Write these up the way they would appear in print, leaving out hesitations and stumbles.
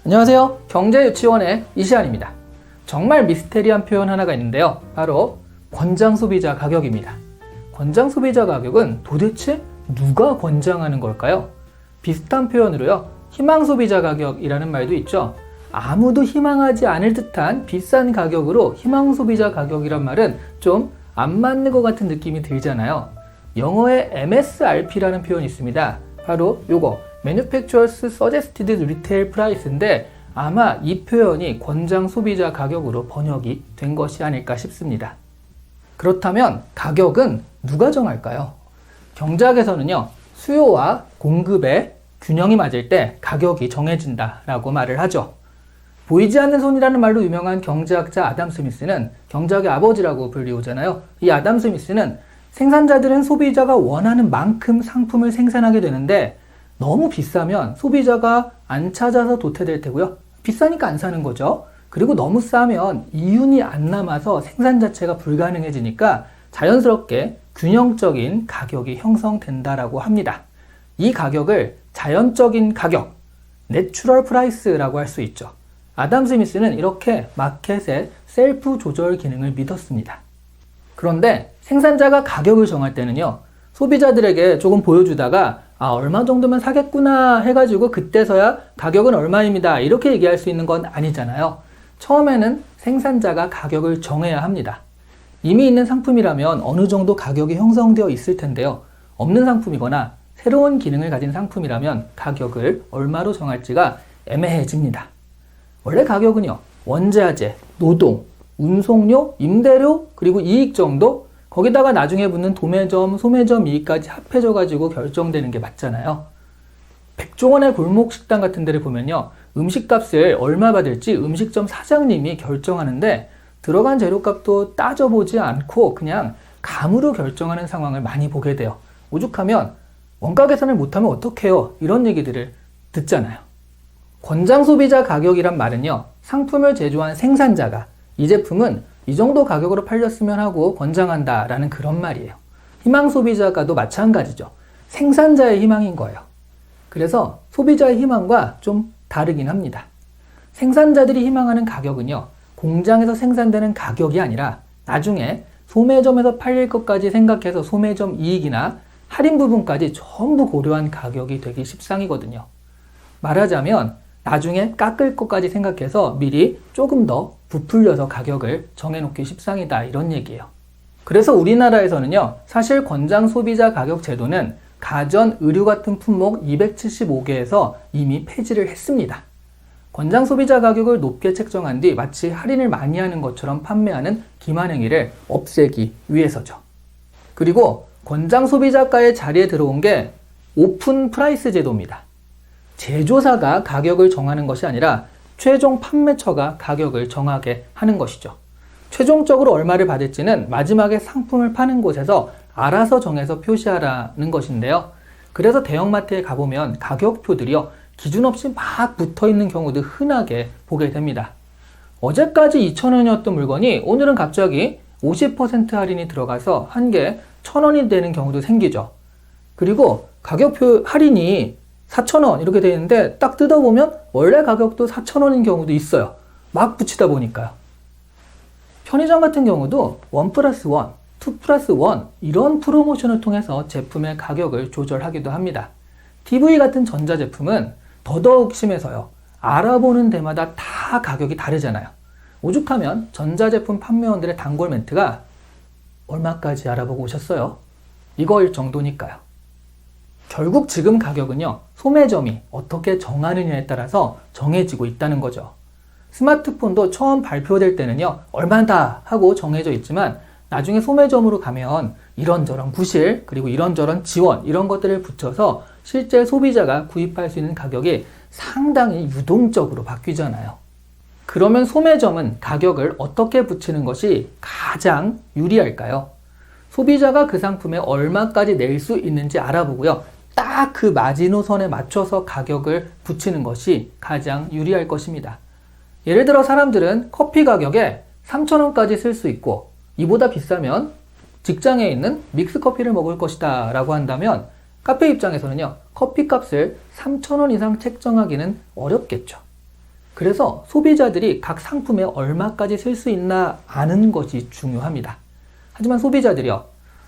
안녕하세요. 경제유치원의 이시안입니다. 정말 미스테리한 표현 하나가 있는데요. 바로 권장소비자 가격입니다. 권장소비자 가격은 도대체 누가 권장하는 걸까요? 비슷한 표현으로요. 희망소비자 가격이라는 말도 있죠. 아무도 희망하지 않을 듯한 비싼 가격으로 희망소비자 가격이란 말은 좀 안 맞는 것 같은 느낌이 들잖아요. 영어에 MSRP라는 표현이 있습니다. 바로 요거 Manufacturers Suggested Retail Price인데 아마 이 표현이 권장 소비자 가격으로 번역이 된 것이 아닐까 싶습니다. 그렇다면 가격은 누가 정할까요? 경제학에서는요, 수요와 공급의 균형이 맞을 때 가격이 정해진다라고 말을 하죠. 보이지 않는 손이라는 말로 유명한 경제학자 아담 스미스는 경제학의 아버지라고 불리우잖아요. 이 아담 스미스는 생산자들은 소비자가 원하는 만큼 상품을 생산하게 되는데 너무 비싸면 소비자가 안 찾아서 도태될 테고요. 비싸니까 안 사는 거죠. 그리고 너무 싸면 이윤이 안 남아서 생산 자체가 불가능해지니까 자연스럽게 균형적인 가격이 형성된다라고 합니다. 이 가격을 자연적인 가격, 내추럴 프라이스라고 할 수 있죠. 아담 스미스는 이렇게 마켓의 셀프 조절 기능을 믿었습니다. 그런데 생산자가 가격을 정할 때는요, 소비자들에게 조금 보여주다가 얼마 정도면 사겠구나 해가지고 그때서야 가격은 얼마입니다 이렇게 얘기할 수 있는 건 아니잖아요. 처음에는 생산자가 가격을 정해야 합니다. 이미 있는 상품이라면 어느 정도 가격이 형성되어 있을 텐데요. 없는 상품이거나 새로운 기능을 가진 상품이라면 가격을 얼마로 정할지가 애매해집니다. 원래 가격은요, 원자재, 노동, 운송료, 임대료, 그리고 이익 정도, 거기다가 나중에 붙는 도매점, 소매점 이익까지 합해져가지고 결정되는 게 맞잖아요. 백종원의 골목 식당 같은 데를 보면요, 음식값을 얼마 받을지 음식점 사장님이 결정하는데 들어간 재료값도 따져보지 않고 그냥 감으로 결정하는 상황을 많이 보게 돼요. 오죽하면 원가 계산을 못하면 어떡해요? 이런 얘기들을 듣잖아요. 권장 소비자 가격이란 말은요, 상품을 제조한 생산자가 이 제품은 이 정도 가격으로 팔렸으면 하고 권장한다 라는 그런 말이에요. 희망 소비자가도 마찬가지죠. 생산자의 희망인 거예요. 그래서 소비자의 희망과 좀 다르긴 합니다. 생산자들이 희망하는 가격은요, 공장에서 생산되는 가격이 아니라 나중에 소매점에서 팔릴 것까지 생각해서 소매점 이익이나 할인 부분까지 전부 고려한 가격이 되기 십상이거든요. 말하자면 나중에 깎을 것까지 생각해서 미리 조금 더 부풀려서 가격을 정해놓기 십상이다 이런 얘기예요. 그래서 우리나라에서는요, 사실 권장 소비자 가격 제도는 가전, 의류 같은 품목 275개에서 이미 폐지를 했습니다. 권장 소비자 가격을 높게 책정한 뒤 마치 할인을 많이 하는 것처럼 판매하는 기만행위를 없애기 위해서죠. 그리고 권장 소비자가의 자리에 들어온 게 오픈 프라이스 제도입니다. 제조사가 가격을 정하는 것이 아니라 최종 판매처가 가격을 정하게 하는 것이죠. 최종적으로 얼마를 받을지는 마지막에 상품을 파는 곳에서 알아서 정해서 표시하라는 것인데요. 그래서 대형마트에 가보면 가격표들이요, 기준 없이 막 붙어있는 경우도 흔하게 보게 됩니다. 어제까지 2,000원이었던 물건이 오늘은 갑자기 50% 할인이 들어가서 한 개 1,000원이 되는 경우도 생기죠. 그리고 가격표 할인이 4,000원 이렇게 되어 있는데 딱 뜯어보면 원래 가격도 4,000원인 경우도 있어요. 막 붙이다 보니까요. 편의점 같은 경우도 1+1, 2+1 이런 프로모션을 통해서 제품의 가격을 조절하기도 합니다. TV 같은 전자제품은 더더욱 심해서요. 알아보는 데마다 다 가격이 다르잖아요. 오죽하면 전자제품 판매원들의 단골 멘트가 얼마까지 알아보고 오셨어요? 이거일 정도니까요. 결국 지금 가격은요, 소매점이 어떻게 정하느냐에 따라서 정해지고 있다는 거죠. 스마트폰도 처음 발표될 때는요, 얼마다 하고 정해져 있지만 나중에 소매점으로 가면 이런저런 구실, 그리고 이런저런 지원 이런 것들을 붙여서 실제 소비자가 구입할 수 있는 가격이 상당히 유동적으로 바뀌잖아요. 그러면 소매점은 가격을 어떻게 붙이는 것이 가장 유리할까요? 소비자가 그 상품에 얼마까지 낼 수 있는지 알아보고요, 딱 그 마지노선에 맞춰서 가격을 붙이는 것이 가장 유리할 것입니다. 예를 들어 사람들은 커피 가격에 3,000원까지 쓸 수 있고 이보다 비싸면 직장에 있는 믹스커피를 먹을 것이다 라고 한다면 카페 입장에서는요, 커피 값을 3,000원 이상 책정하기는 어렵겠죠. 그래서 소비자들이 각 상품에 얼마까지 쓸 수 있나 아는 것이 중요합니다. 하지만 소비자들이요,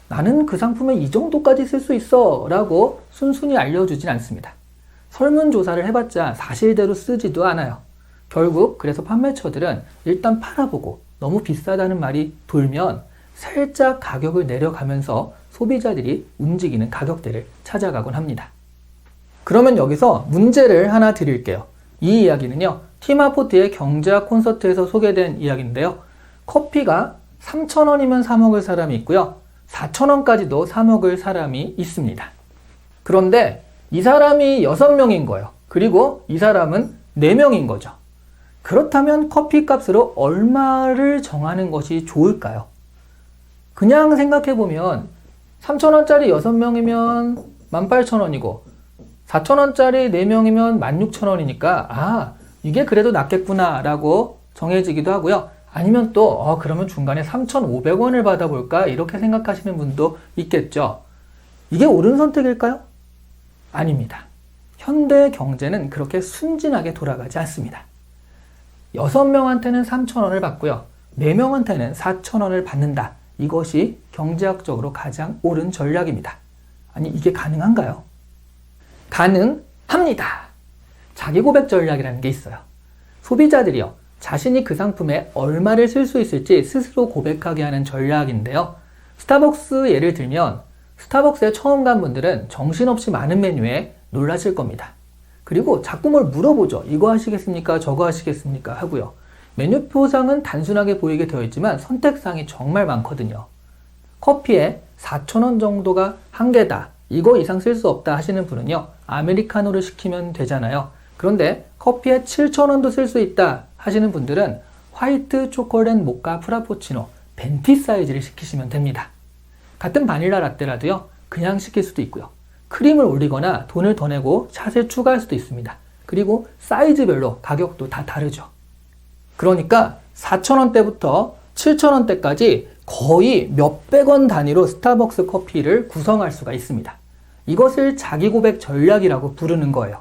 나는 그 상품에 이 정도까지 쓸 수 있어 라고 순순히 알려주진 않습니다. 설문조사를 해봤자 사실대로 쓰지도 않아요. 결국 그래서 판매처들은 일단 팔아보고 너무 비싸다는 말이 돌면 살짝 가격을 내려가면서 소비자들이 움직이는 가격대를 찾아가곤 합니다. 그러면 여기서 문제를 하나 드릴게요. 이 이야기는요, 팀 하포트의 경제학 콘서트에서 소개된 이야기인데요. 커피가 3,000원이면 사 먹을 사람이 있고요. 4,000원까지도 사 먹을 사람이 있습니다. 그런데 이 사람이 6명인 거예요. 그리고 이 사람은 4명인 거죠. 그렇다면 커피 값으로 얼마를 정하는 것이 좋을까요? 그냥 생각해보면 3,000원짜리 6명이면 18,000원이고 4,000원짜리 4명이면 16,000원이니까 이게 그래도 낫겠구나 라고 정해지기도 하고요. 아니면 또 그러면 중간에 3,500원을 받아볼까 이렇게 생각하시는 분도 있겠죠. 이게 옳은 선택일까요? 아닙니다. 현대 경제는 그렇게 순진하게 돌아가지 않습니다. 6명한테는 3,000원을 받고요. 4명한테는 4,000원을 받는다. 이것이 경제학적으로 가장 옳은 전략입니다. 아니, 이게 가능한가요? 가능합니다. 자기 고백 전략이라는 게 있어요. 소비자들이요, 자신이 그 상품에 얼마를 쓸 수 있을지 스스로 고백하게 하는 전략인데요. 스타벅스 예를 들면 스타벅스에 처음 간 분들은 정신없이 많은 메뉴에 놀라실 겁니다. 그리고 자꾸 뭘 물어보죠. 이거 하시겠습니까? 저거 하시겠습니까? 하고요. 메뉴표상은 단순하게 보이게 되어 있지만 선택사항이 정말 많거든요. 커피에 4,000원 정도가 한계다. 이거 이상 쓸 수 없다 하시는 분은요, 아메리카노를 시키면 되잖아요. 그런데 커피에 7,000원도 쓸 수 있다 하시는 분들은 화이트 초콜릿 모카 프라푸치노 벤티 사이즈를 시키시면 됩니다. 같은 바닐라 라떼라도요, 그냥 시킬 수도 있고요. 크림을 올리거나 돈을 더 내고 샷을 추가할 수도 있습니다. 그리고 사이즈별로 가격도 다 다르죠. 그러니까 4,000원대부터 7,000원대까지 거의 몇백 원 단위로 스타벅스 커피를 구성할 수가 있습니다. 이것을 자기 고백 전략이라고 부르는 거예요.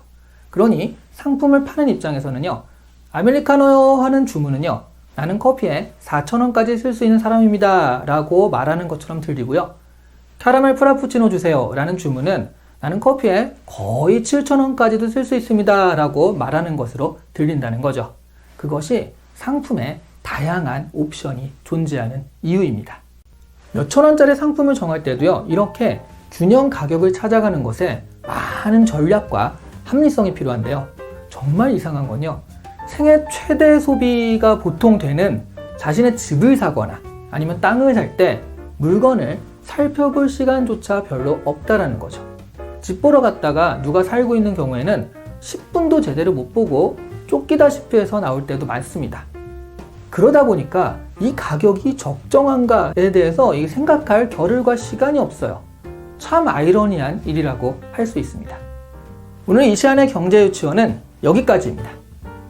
그러니 상품을 파는 입장에서는요, 아메리카노 하는 주문은요, 나는 커피에 4,000원까지 쓸 수 있는 사람입니다 라고 말하는 것처럼 들리고요. 캐러멜 프라푸치노 주세요 라는 주문은 나는 커피에 거의 7,000원까지도 쓸 수 있습니다 라고 말하는 것으로 들린다는 거죠. 그것이 상품에 다양한 옵션이 존재하는 이유입니다. 몇천 원짜리 상품을 정할 때도요, 이렇게 균형 가격을 찾아가는 것에 많은 전략과 합리성이 필요한데요. 정말 이상한 건요, 생애 최대 소비가 보통 되는 자신의 집을 사거나 아니면 땅을 살 때 물건을 살펴볼 시간조차 별로 없다라는 거죠. 집 보러 갔다가 누가 살고 있는 경우에는 10분도 제대로 못 보고 쫓기다시피 해서 나올 때도 많습니다. 그러다 보니까 이 가격이 적정한가에 대해서 생각할 겨를과 시간이 없어요. 참 아이러니한 일이라고 할 수 있습니다. 오늘 이시안의 경제유치원은 여기까지입니다.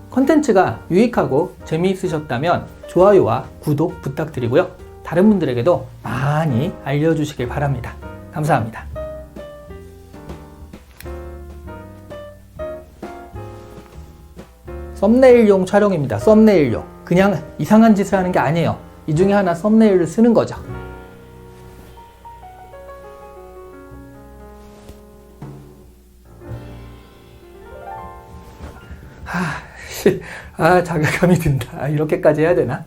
컨텐츠가 유익하고 재미있으셨다면 좋아요와 구독 부탁드리고요. 다른 분들에게도 많이 알려주시길 바랍니다. 감사합니다. 썸네일용 촬영입니다. 썸네일용. 그냥 이상한 짓을 하는 게 아니에요. 이 중에 하나 썸네일을 쓰는 거죠. 자괴감이 든다. 이렇게까지 해야 되나?